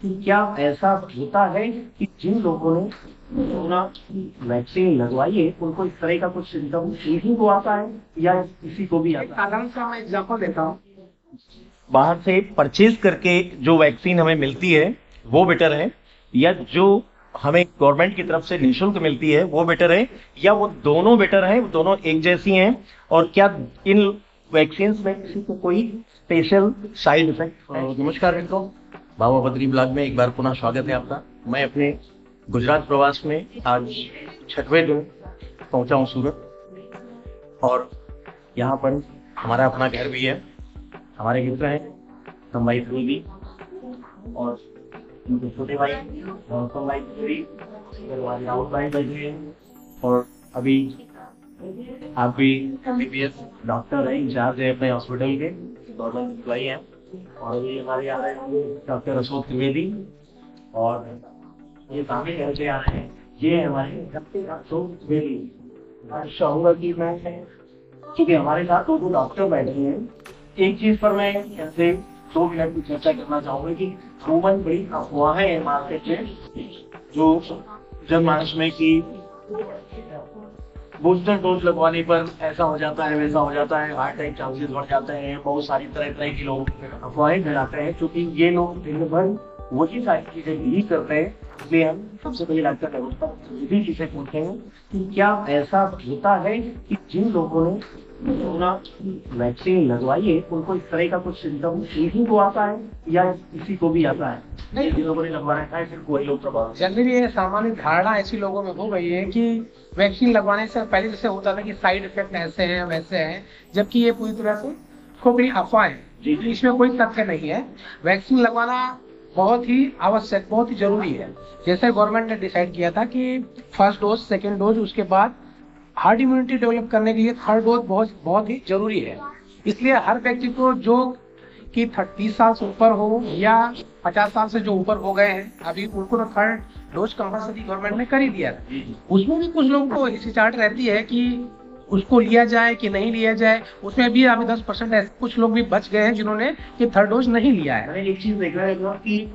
कि क्या ऐसा होता है कि जिन लोगों ने कोरोना वैक्सीन लगवाई है उनको इस तरह का कुछ सिम्टम किसी को आता है या किसी को भी आता है? साधारण सा मैं एग्जाम्पल देता हूँ। बाहर से परचेज करके जो वैक्सीन हमें मिलती है वो बेटर है, या जो हमें गवर्नमेंट की तरफ से निःशुल्क मिलती है वो बेटर है, या वो दोनों बेटर है, वो दोनों एक जैसी हैं? और क्या इन वैक्सीन में किसी को कोई स्पेशल साइड इफेक्ट है? नमस्कार मित्रों, बाबा बद्री ब्लॉग में एक बार पुनः स्वागत है आपका। मैं अपने गुजरात प्रवास में आज 6वें दिन पहुंचा हूं सूरत, और यहाँ पर हमारा अपना घर भी है। हमारे मित्र हैं संभाई त्रिवेदी और उनके छोटे भाई संभाई त्रिवेदी, राहुल भाई बैठे हैं, और अभी आप भी MBBS डॉक्टर हैं, इंचार्ज है अपने हॉस्पिटल के, गवर्नमेंट एम्प्लॉई हैं। और अभी हमारे यहाँ है डॉक्टर अशोक त्रिवेदी, और ये सामने कैसे आ रहे हैं, ये है हमारे डॉक्टर अशोक त्रिवेदी। आज चाहूंगा कि मैं, क्योंकि हमारे साथ दो डॉक्टर बैठे हैं, एक चीज पर मैं ऐसे 2 मिनट की चर्चा करना चाहूंगा कि कॉमन बड़ी अफवाहें हैं मार्केट में, जो जनमानस में कि बूस्टर डोज लगवाने पर ऐसा हो जाता है, वैसा हो जाता है, हार्ट अटैक चांसेस बढ़ जाते हैं, बहुत सारी तरह तरह के लोग अफवाहें फैलाते हैं। क्योंकि ये लोग दिन भर वही सारी चीजें बिलीव करते हैं, इसलिए हम सबसे पहले डॉक्टर त्रिवेदी जी से पूछते हैं कि क्या ऐसा होता है कि जिन लोगों ने कोरोना वैक्सीन लगवाई है उनको इस तरह का कुछ सिम्टम किसी को आता है या किसी को भी आता है? नहीं, जिन लोगों ने लगवाया है सिर्फ कोई लोग प्रभावित। जनरली ये सामान्य धारणा ऐसी लोगों में हो गई है कि वैक्सीन लगवाने से पहले जैसे होता था कि साइड इफेक्ट ऐसे हैं वैसे हैं, जबकि ये पूरी तरह से खोखली अफवाह है। इसमें कोई तथ्य नहीं है। वैक्सीन लगवाना बहुत ही आवश्यक, बहुत ही जरूरी है। जैसे गवर्नमेंट ने डिसाइड किया था कि फर्स्ट डोज, सेकेंड डोज, उसके बाद हार्ड इम्यूनिटी डेवलप करने के लिए थर्ड डोज बहुत ही जरूरी है। इसलिए हर व्यक्ति को जो कि 30 साल से ऊपर हो या 50 साल से जो ऊपर हो गए हैं, अभी उनको तो थर्ड डोज कंपल्सरी गवर्नमेंट ने कर ही दिया है। उसमें भी कुछ लोगों को हिचकिचाहट रहती है कि उसको लिया जाए कि नहीं लिया जाए। उसमें भी अभी 10% ऐसे कुछ लोग भी बच गए हैं जिन्होंने कि थर्ड डोज नहीं लिया है। मैंने एक चीज देख रहा है कि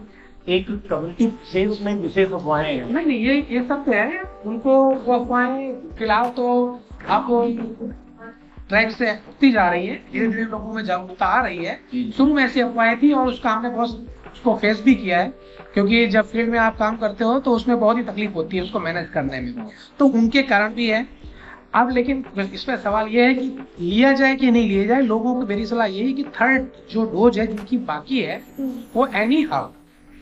एक कम्युनिटी सेल्स में विशेष अफवाहें हैं। नहीं, ये सब है। उनको वो अफवाहें फिलहाल तो आपको ट्रैक से होती जा रही है, धीरे धीरे लोगों में जागरूकता आ रही है। शुरू में ऐसी अफवाहें थी और उसका हमने बहुत उसको फेस भी किया है, क्योंकि जब फील्ड में आप काम करते हो तो उसमें बहुत ही तकलीफ होती है उसको मैनेज करने में, तो उनके कारण भी है। अब लेकिन इसमें सवाल ये है कि लिया जाए कि नहीं लिया जाए। लोगों को मेरी सलाह ये है कि थर्ड जो डोज है जिनकी बाकी है वो एनी हाउ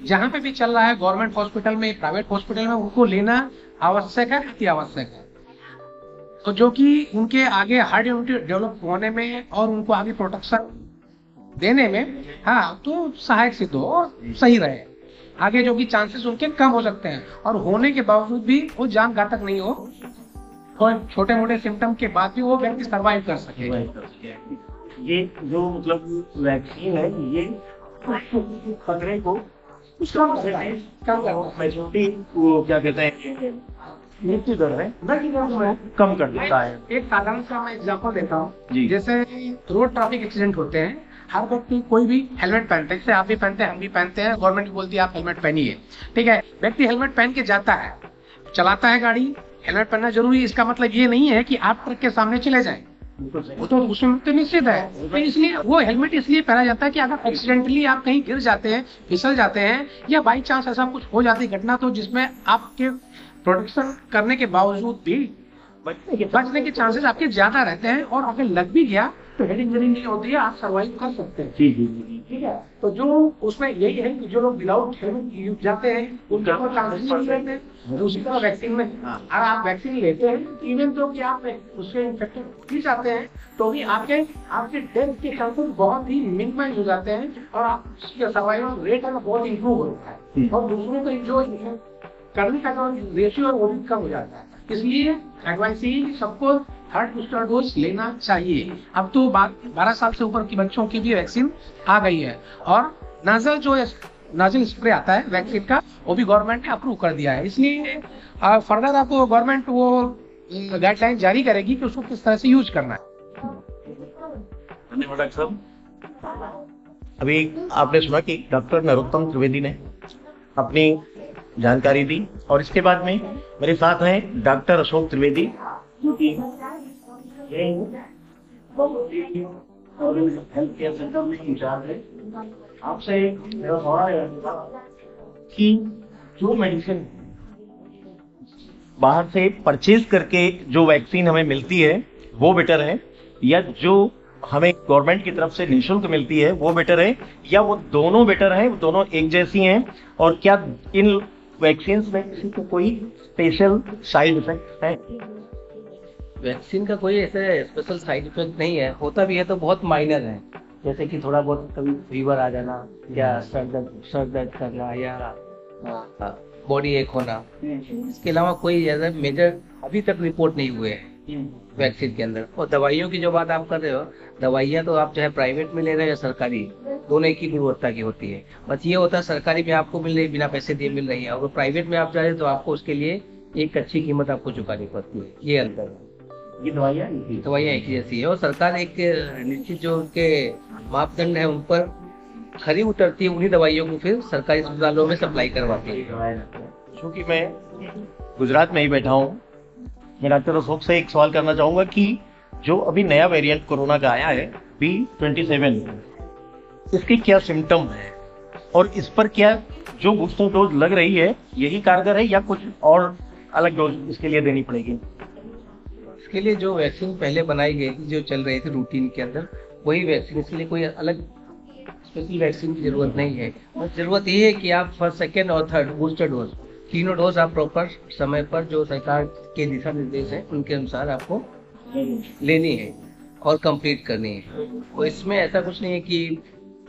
जहाँ पे भी चल रहा है, गवर्नमेंट हॉस्पिटल में, प्राइवेट हॉस्पिटल में, उनको लेना आवश्यक है, अति आवश्यक है। तो जो कि उनके आगे हार्ड इम्यूनिटी डेवलप होने में और उनको आगे प्रोटेक्शन देने में, हाँ, तो सहायक सिद्ध हो और सही रहे। आगे जो कि चांसेस उनके कम हो सकते हैं, और होने के बावजूद भी वो जान घातक नहीं हो, और छोटे मोटे सिम्टम के बाद भी वो व्यक्ति सर्वाइव कर सके। ये जो मतलब वैक्सीन है, ये खतरे को मेजोरिटी वो क्या कहते हैं, मृत्यु दर है कम कर देता है। एक साधारण सा मैं एग्जांपल देता हूँ। जी। जैसे रोड ट्रैफिक एक्सीडेंट होते हैं, हर व्यक्ति कोई भी हेलमेट पहनते हैं, जैसे आप भी पहनते हैं, हम भी पहनते हैं, गवर्नमेंट भी बोलती है आप हेलमेट पहनिए, ठीक है। व्यक्ति हेलमेट पहन के जाता है, चलाता है गाड़ी, हेलमेट पहनना जरूरी है। इसका मतलब ये नहीं है कि आप ट्रक के सामने चले जाएं, वो तो उसमें तो निश्चित है। तो इसलिए वो हेलमेट इसलिए पहना जाता है कि अगर एक्सीडेंटली आप कहीं गिर जाते हैं, फिसल जाते हैं, या बाई चांस ऐसा कुछ हो जाती है घटना, तो जिसमें आपके प्रोटेक्शन करने के बावजूद भी बचने के चांसेस आपके ज्यादा रहते हैं, और अगर लग भी गया तो हेड इंजरी नहीं होती है, आप सर्वाइव कर सकते हैं। जी जी जी, ठीक है। तो जो उसमें यही है कि जो लोग विदाउट हेलमेट जाते हैं उनके ऊपर चांसेस नहीं रहते हैं। दूसरी तरह वैक्सीन में अगर आप वैक्सीन लेते हैं, इवन तो कि आप उससे इन्फेक्टेड भी जाते हैं, तो भी आपके डेथ के चांसेस बहुत ही मिनिमाइज हो जाते हैं, और आपका सर्वाइवल रेट है बहुत इंप्रूव होता है, और दूसरों को जो करने का जो रेशियो है वो भी कम हो जाता है। इसलिए एडवाइस है सबको थर्ड बूस्टर डोज लेना चाहिए। अब तो 12 साल से ऊपर के बच्चों की भी वैक्सीन आ गई है, और नाजल स्प्रे आता है वैक्सीन का, वो भी गवर्नमेंट ने अप्रूव कर दिया है। इसलिए फर्दर आपको गवर्नमेंट वो गाइडलाइन जारी करेगी कि उसको किस तरह से यूज करना है। धन्यवाद डॉक्टर साहब। अभी आपने सुना कि डॉक्टर नरोत्तम त्रिवेदी ने अपनी जानकारी दी। और इसके बाद में मेरे साथ हैं डॉक्टर अशोक त्रिवेदी, जो कि हेल्थ केयर सेंटर में इंचार्ज है। आपसे मेरा सवाल है कि जो मेडिसिन बाहर से परचेज करके जो वैक्सीन हमें मिलती है वो बेटर है, या जो हमें गवर्नमेंट की तरफ से निःशुल्क मिलती है वो बेटर है, या वो दोनों बेटर है, वो दोनों एक जैसी हैं? और क्या इन वैक्सीन में किसी को कोई स्पेशल साइड इफेक्ट है? वैक्सीन का कोई ऐसे स्पेशल साइड इफेक्ट नहीं है, होता भी है तो बहुत माइनर है, जैसे कि थोड़ा बहुत कभी फीवर आ जाना या सर दर्द करना या बॉडी एक होना। इसके अलावा कोई ऐसा मेजर अभी तक रिपोर्ट नहीं हुए हैं वैक्सीन के अंदर। और दवाइयों की जो बात आप कर रहे हो, दवाइयाँ तो आप चाहे प्राइवेट में ले रहे हो या सरकारी, दोनों एक ही गुणवत्ता की होती है। बस ये होता है सरकारी में आपको मिल रही, बिना पैसे दिए मिल रही है, और प्राइवेट में आप जा रहे हो तो आपको उसके लिए एक अच्छी कीमत आपको चुकानी पड़ती है। ये अंतर है। ये दवाइयाँ एक ही जैसी है, और सरकार एक निश्चित जो उनके मापदंड है उन पर खरी उतरती है, उन्हीं दवाइयों को फिर सरकारी अस्पतालों में सप्लाई करवाती है। क्योंकि मैं गुजरात में ही बैठा हूँ, मैं डॉक्टर अशोक से एक सवाल करना चाहूंगा कि जो अभी नया वेरिएंट कोरोना का आया है B27, इसके क्या सिम्टम है और इस पर क्या जो बूस्टर डोज लग रही है यही कारगर है या कुछ और अलग डोज इसके लिए देनी पड़ेगी? इसके लिए जो वैक्सीन पहले बनाई गई थी, जो चल रही थी रूटीन के अंदर, वही वैक्सीन, इसके लिए कोई अलग स्पेशल वैक्सीन की जरूरत नहीं है। बस जरूरत ये है कि आप फर्स्ट, सेकेंड और थर्ड बूस्टर डोज, तीनों डोज आप प्रॉपर समय पर जो सरकार के दिशा निर्देश है उनके अनुसार आपको लेनी है और कंप्लीट करनी है। तो इसमें ऐसा कुछ नहीं है कि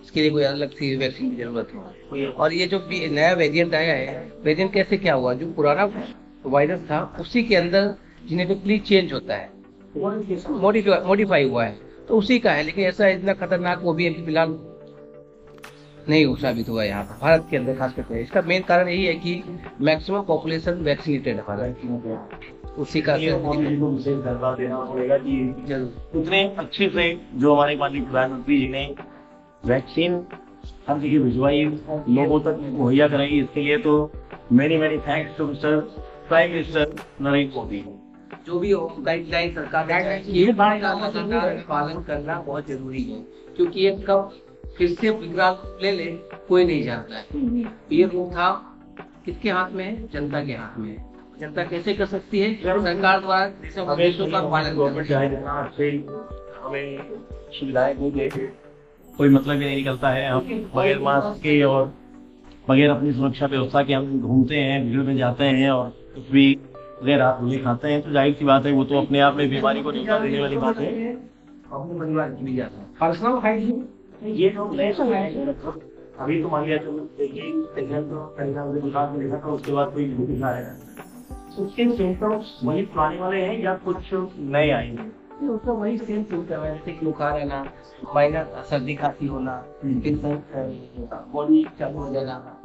इसके लिए कोई अलग सी वैक्सीन की जरूरत हो। और ये जो नया वेरिएंट आया है, वेरिएंट कैसे क्या हुआ, जो पुराना वायरस था उसी के अंदर जेनेटिकली चेंज होता है, मॉडिफाई हुआ है, तो उसी का है। लेकिन ऐसा इतना खतरनाक वो भी अभी फिलहाल नहीं हो साबित हुआ यहाँ पर भारत के अंदर खास करके। इसका मेन कारण यही है कि मैक्सिमम पॉपुलेशन वैक्सीनेटेड है भारत, उसी का उतने अच्छे से जो हमारे माननीय प्रधानमंत्री जी ने वैक्सीन हम जगह भिजवाई, लोगों तक मुहैया कराई, इसके लिए तो many thanks to mister prime minister Narendra Modi. जो भी हो गाइडलाइन सरकार ये पालन करना बहुत जरूरी है, क्योंकि ये कब फिर से विकराल ले ले कोई नहीं जानता है। ये रोकथाम किसके हाथ में है? जनता के हाथ में है। जनता कैसे कर सकती है? सरकार द्वारा निर्देशों का पालन हमें सुविधाएं नहीं दे, कोई मतलब ही नहीं निकलता है। हम बगैर मास्क के और बगैर अपनी सुरक्षा व्यवस्था के हम घूमते हैं, भीड़ में जाते हैं और कुछ भी बगैर हाथ धोए खाते हैं, तो जाहिर सी बात है वो तो अपने आप में बीमारी को निकाल देने वाली बात है। अपने परिवार की भी जाता है। पर्सनल हाइजीन ये तो अभी तो मान लिया उसके बाद कोई दिखा रहेगा, उसके सिम्टम्स वही पुराने वाले हैं या कुछ नए आएंगे? उसका वही सेम सिम्टम है, जैसे बुखार आना, माइनर सर्दी खांसी होना, बॉडी चालू हो जाना,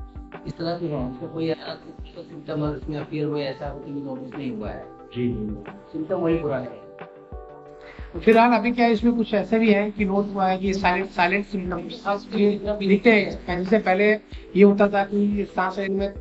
इस तरह के हैं। उसका कोई सिम्टम इसमें अपीयर हुए ऐसा कभी नोटिस नहीं हुआ है। जी, सिम्टम वही पुराने हैं। फिलहाल अभी क्या इसमें कुछ ऐसे भी है कि नोट हुआ है कि साइलेंट सिम्टम्स दिखते हैं। जैसे पहले ये होता था कि सांस लेने में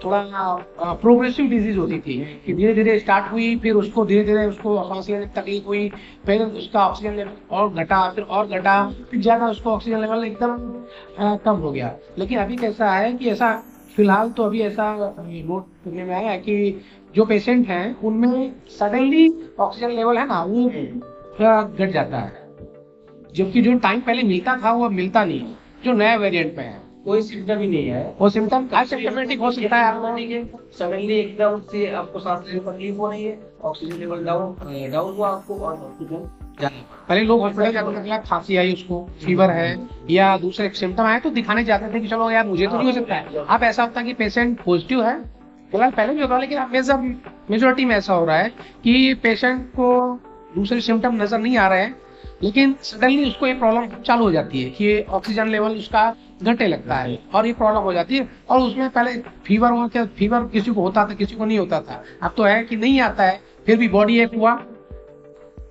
थोड़ा प्रोग्रेसिव डिजीज होती थी कि धीरे धीरे स्टार्ट हुई, फिर उसको धीरे धीरे उसको सांस लेने में तकलीफ हुई, फिर उसका ऑक्सीजन लेवल और घटा, फिर ज्यादा उसको ऑक्सीजन लेवल एकदम कम हो गया। लेकिन अभी कैसा है कि ऐसा फिलहाल तो अभी ऐसा नोट करने में आया है कि जो पेशेंट हैं उनमें सडनली ऑक्सीजन लेवल है ना वो घट जाता है, जबकि जो टाइम पहले मिलता था वो अब मिलता नहीं है जो नया वेरिएंट में है। कोई सिम्टम ही नहीं है, वो सिम्टम सिम्टोमेटिक हो सकता है। सडनली एकदम से आपको सांस लेने में तकलीफ हो रही है, ऑक्सीजन लेवल डाउन हुआ आपको और हॉस्पिटल जाना। पहले लोग हॉस्पिटल जाते थे, खांसी आई उसको, फीवर है या दूसरे सिम्टम आए तो दिखाने जाते थे कि चलो यार मुझे तो नहीं हो सकता है। अब ऐसा होता है कि पेशेंट पॉजिटिव है, फिलहाल पहले भी होता है, लेकिन अब मेजोरिटी में ऐसा हो रहा है कि पेशेंट को दूसरे सिम्टम नजर नहीं आ रहे हैं, लेकिन सडनली उसको ये प्रॉब्लम चालू हो जाती है कि ऑक्सीजन लेवल उसका घटने लगता है और ये प्रॉब्लम हो जाती है। और उसमें पहले फीवर किसी को होता था, किसी को नहीं होता था, अब तो है कि नहीं आता है, फिर भी बॉडी एक हुआ,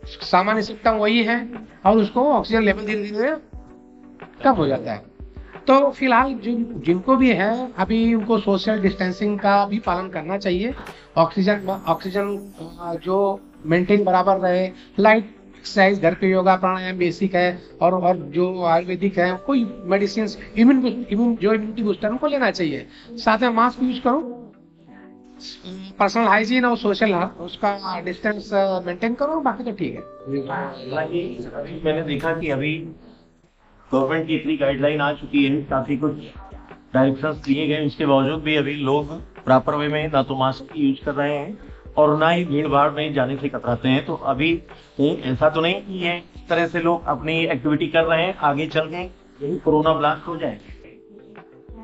सामान्य सिम्टम वही है और उसको ऑक्सीजन लेवल धीरे धीरे कम हो जाता है। तो फिलहाल जिनको भी है अभी उनको सोशल डिस्टेंसिंग का भी पालन करना चाहिए। ऑक्सीजन जो मेंटेन बराबर रहे, लाइट एक्सरसाइज, घर पे योगा प्राणायाम बेसिक है, और जो आयुर्वेदिक है, कोई मेडिसिन इम्यूनिटी बूस्टर उनको लेना चाहिए। साथ में मास्क यूज करो, पर्सनल हाइजीन और सोशल उसका डिस्टेंस मेंटेन करो, बाकी तो ठीक है। मैंने देखा कि अभी गवर्नमेंट की इतनी गाइडलाइन आ चुकी है, काफी कुछ डायरेक्शंस दिए गए, इसके बावजूद भी अभी लोग प्रॉपर वे में ना तो मास्क यूज कर रहे हैं और ना ही भीड़ भाड़ में जाने से कतराते हैं। तो अभी ऐसा तो नहीं कि ये इस तरह से लोग अपनी एक्टिविटी कर रहे हैं, आगे चल के यही कोरोना ब्लास्ट हो जाए।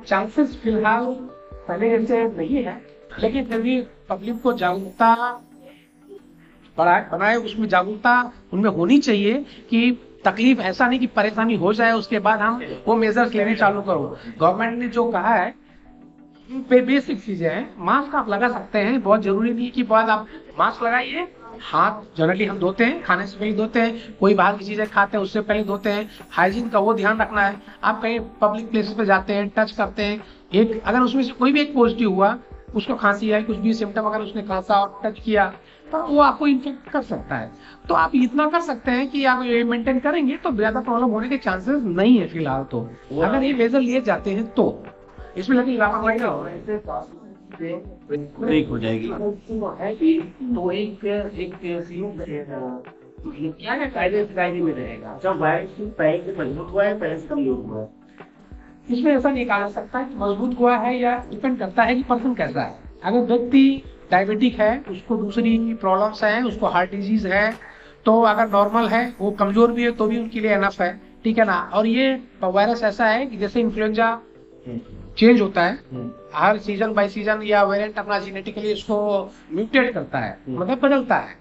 चांसेस फिलहाल पहले जैसे नहीं है, लेकिन फिर भी पब्लिक को जागरूकता बनाए, उसमें जागरूकता उनमें होनी चाहिए कि तकलीफ ऐसा नहीं कि परेशानी हो जाए उसके बाद हम वो मेजर्स लेने चालू करो। गवर्नमेंट ने जो कहा है बेसिक चीजें हैं। मास्क आप लगा सकते हैं, बहुत जरूरी नहीं कि बाद आप मास्क लगाइए। हाथ जनरली हम धोते हैं, खाने से पहले धोते हैं, कोई बाहर की चीजें खाते हैं उससे पहले धोते हैं। हाइजीन का वो ध्यान रखना है। आप कहीं पब्लिक प्लेसेस पे जाते हैं, टच करते हैं, एक अगर उसमें से कोई भी एक पॉजिटिव हुआ, उसको खांसी है, कुछ भी सिम्टम अगर उसने खांसा और टच किया तो वो आपको इन्फेक्ट कर सकता है। तो आप इतना कर सकते हैं कि आप ये मेंटेन करेंगे तो ज्यादा प्रॉब्लम होने के चांसेस नहीं है फिलहाल। तो अगर ये मेजर लिए जाते हैं तो इसमें लगी लापरवाही ना हो, ब्रेक हो जाएगी। तो एक क्या है कायदे में रहेगा, जब वायरस पहले से मजबूत हुआ है पहले से कमजोर हुआ है। इसमें ऐसा नहीं कहा जा सकता कि मजबूत हुआ है, या डिपेंड करता है कि पर्सन कैसा है। अगर व्यक्ति डायबिटिक है, उसको दूसरी प्रॉब्लम्स हैं, उसको हार्ट डिजीज है, तो अगर नॉर्मल है, वो कमजोर भी है तो भी उनके लिए एनफ है, ठीक है ना। और ये वायरस ऐसा है कि जैसे इन्फ्लुएंजा चेंज होता है हर सीजन बाय सीजन, या वेरिएंट अपना जेनेटिकली उसको म्यूटेट करता है, मतलब बदलता है,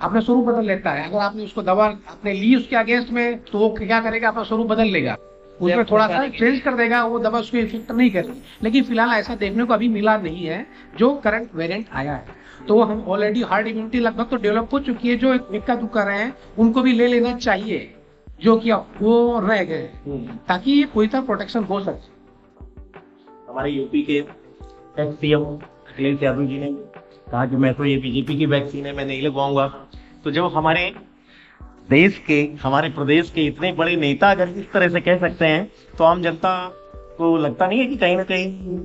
अपना स्वरूप बदल लेता है। अगर आपने उसको दवा आपने ली उसके अगेंस्ट में, तो वो क्या करेगा, अपना स्वरूप बदल लेगा, उसमें थोड़ा सा चेंज कर देगा, वो दवा उसको इफेक्ट नहीं करेगी। लेकिन फिलहाल ऐसा देखने को अभी मिला नहीं है जो करंट वेरिएंट आया है। तो हम ऑलरेडी हार्ड इम्यूनिटी लगभग तो डेवलप हो चुकी है। जो इक्का दुक्का रहे हैं उनको भी ले लेना चाहिए, जो कि वो रह गए, ताकि ये पूरी तरह प्रोटेक्शन हो सके। हमारे यूपी के एक्स सीएम अखिलेश यादव जी ने कहा कि मैं तो ये बीजेपी की वैक्सीन है, मैं नहीं लगवाऊंगा। तो जब हमारे देश के, हमारे प्रदेश के इतने बड़े नेता अगर इस तरह से कह सकते हैं, तो आम जनता को लगता नहीं है कि कहीं ना कहीं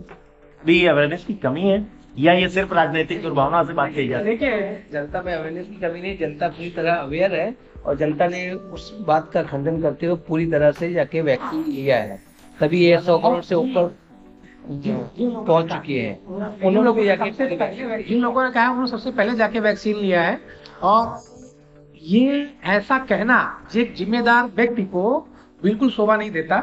भी अवेयरनेस की कमी है, या ये सिर्फ राजनीतिक दुर्भावना से बात कही जाती है? देखिए, जनता में अवेयरनेस की कमी नहीं, जनता पूरी तरह अवेयर है, और जनता ने उस बात का खंडन करते हुए पूरी तरह से जाके वैक्सीन लिया है, तभी ये 100 करोड़ से ऊपर पहुंच चुकी है। उन्होंने भी जाके जिन लोगों ने कहा उन्होंने सबसे पहले जाके वैक्सीन लिया है। और ये ऐसा कहना एक जिम्मेदार व्यक्ति को बिल्कुल शोभा नहीं देता,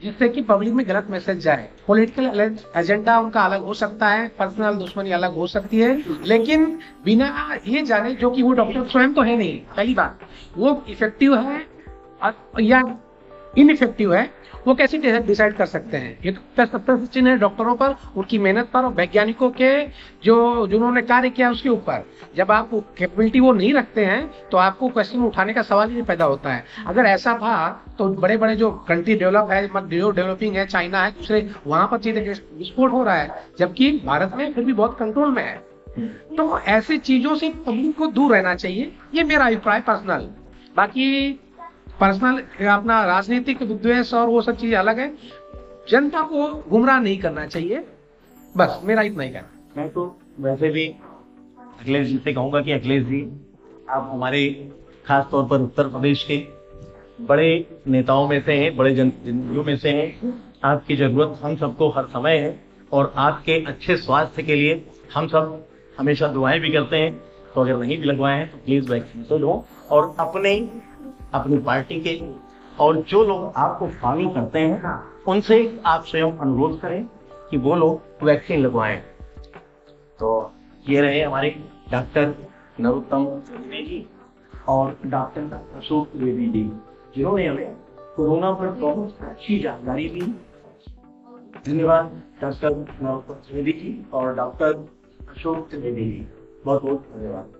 जिससे कि पब्लिक में गलत मैसेज जाए। पॉलिटिकल एजेंडा उनका अलग हो सकता है, पर्सनल दुश्मनी अलग हो सकती है, लेकिन बिना ये जाने, जो कि वो डॉक्टर स्वयं तो है नहीं, पहली बात वो इफेक्टिव है या इनइफेक्टिव है, वो कैसे डिसाइड कर सकते हैं? ये तो सत्य चिन्ह है डॉक्टरों पर, उनकी मेहनत पर और वैज्ञानिकों के जिन्होंने कार्य किया उसके ऊपर। जब आप कैपेबिलिटी वो नहीं रखते हैं तो आपको क्वेश्चन उठाने का सवाल ही पैदा होता है। अगर ऐसा था तो बड़े बड़े जो कंट्री डेवलप है, जो डेवलपिंग है, चाइना है, दूसरे, वहां पर चीजें विस्फोट हो रहा है, जबकि भारत में फिर भी बहुत कंट्रोल में है। तो ऐसी चीजों से पब्लिक को दूर रहना चाहिए, ये मेरा अभिप्राय पर्सनल। बाकी पर्सनल अपना राजनीतिक विद्वेष और वो सब चीजें अलग है, जनता को गुमराह नहीं करना चाहिए, बस मेरा इतना ही कहना। मैं तो वैसे भी अखिलेश जी से कहूंगा कि अखिलेश जी, आप हमारे खास तौर पर उत्तर प्रदेश के बड़े नेताओं में से हैं, बड़े जनप्रतिनिधियों में से हैं। आपकी जरूरत हम सबको हर समय है, और आपके अच्छे स्वास्थ्य के लिए हम सब हमेशा दुआएं भी करते हैं। तो अगर नहीं भी लगवाए हैं तो प्लीज वैक्सीन तो लो, और अपनी पार्टी के और जो लोग आपको फॉलो करते हैं उनसे आप स्वयं अनुरोध करें कि वो लोग वैक्सीन लगवाएं। तो ये रहे हमारे डॉक्टर नरोत्तम द्विवेदी और डॉक्टर अशोक द्विवेदी, जिन्होंने हमें कोरोना पर बहुत अच्छी जानकारी दी। धन्यवाद डॉक्टर नरोत्तम द्विवेदी जी और डॉक्टर अशोक द्विवेदी जी, बहुत बहुत धन्यवाद।